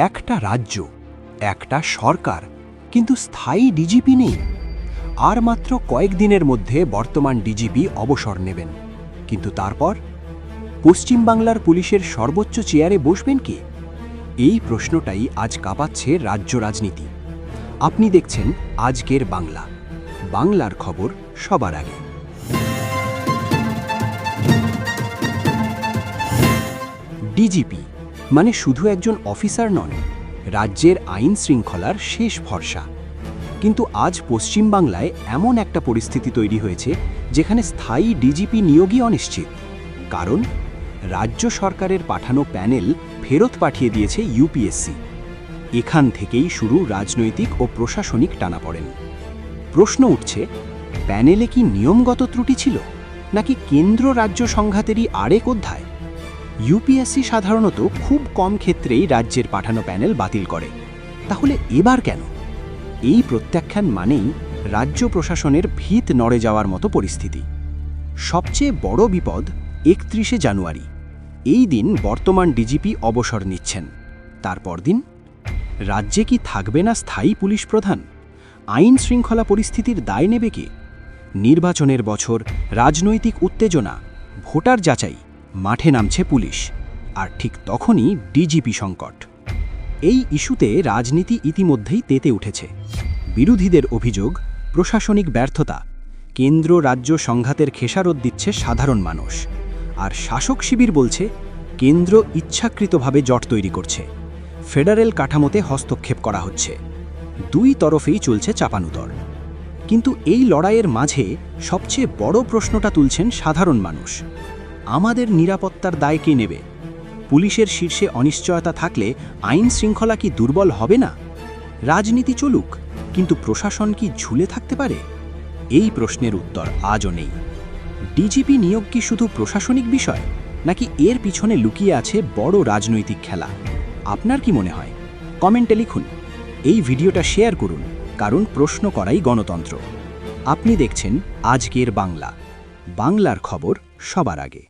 একটা রাজ্য, একটা সরকার, কিন্তু স্থায়ী ডিজিপি নেই। আর মাত্র কয়েকদিনের মধ্যে বর্তমান ডিজিপি অবসর নেবেন। কিন্তু তারপর পশ্চিমবাংলার পুলিশের সর্বোচ্চ চেয়ারে বসবেন কে? এই প্রশ্নটাই আজ কাঁপাচ্ছে রাজ্য রাজনীতি। আপনি দেখছেন আজকের বাংলা, বাংলার খবর সবার আগে। ডিজিপি মানে শুধু একজন অফিসার নন, রাজ্যের আইন শৃঙ্খলার শেষ ভরসা। কিন্তু আজ পশ্চিমবাংলায় এমন একটা পরিস্থিতি তৈরি হয়েছে যেখানে স্থায়ী ডিজিপি নিয়োগই অনিশ্চিত। কারণ রাজ্য সরকারের পাঠানো প্যানেল ফেরত পাঠিয়ে দিয়েছে ইউপিএসসি। এখান থেকেই শুরু রাজনৈতিক ও প্রশাসনিক টানাপড়েন। প্রশ্ন উঠছে, প্যানেলে কি নিয়মগত ত্রুটি ছিল, নাকি কেন্দ্র রাজ্য সংঘাতেরই আরেক অধ্যায়? ইউপিএসসি সাধারণত খুব কম ক্ষেত্রেই রাজ্যের পাঠানো প্যানেল বাতিল করে। তাহলে এবার কেন? এই প্রত্যাখ্যান মানেই রাজ্য প্রশাসনের ভিত নড়ে যাওয়ার মতো পরিস্থিতি। সবচেয়ে বড় বিপদ ৩১শে জানুয়ারি। এই দিন বর্তমান ডিজিপি অবসর নিচ্ছেন। তারপর দিন রাজ্যে কি থাকবে না স্থায়ী পুলিশ প্রধান? আইন শৃঙ্খলা পরিস্থিতির দায় নেবে কে? নির্বাচনের বছর, রাজনৈতিক উত্তেজনা, ভোটার যাচাই, মাঠে নামছে পুলিশ। আর ঠিক তখনই ডিজিপি সংকট। এই ইস্যুতে রাজনীতি ইতিমধ্যেই তেতে উঠেছে। বিরোধীদের অভিযোগ প্রশাসনিক ব্যর্থতা, কেন্দ্র রাজ্য সংঘাতের খেসারত দিচ্ছে সাধারণ মানুষ। আর শাসক শিবির বলছে কেন্দ্র ইচ্ছাকৃতভাবে জট তৈরি করছে, ফেডারেল কাঠামোতে হস্তক্ষেপ করা হচ্ছে। দুই তরফেই চলছে চাপানুতর। কিন্তু এই লড়াইয়ের মাঝে সবচেয়ে বড় প্রশ্নটা তুলছেন সাধারণ মানুষ। আমাদের নিরাপত্তার দায় কে নেবে? পুলিশের শীর্ষে অনিশ্চয়তা থাকলে আইন শৃঙ্খলা কি দুর্বল হবে না? রাজনীতি চলুক, কিন্তু প্রশাসন কি ঝুলে থাকতে পারে? এই প্রশ্নের উত্তর আজও নেই। ডিজিপি নিয়োগ কি শুধু প্রশাসনিক বিষয়, নাকি এর পিছনে লুকিয়ে আছে বড় রাজনৈতিক খেলা? আপনার কি মনে হয়? কমেন্টে লিখুন। এই ভিডিওটা শেয়ার করুন, কারণ প্রশ্ন করাই গণতন্ত্র। আপনি দেখছেন আজকের বাংলা, বাংলার খবর সবার আগে।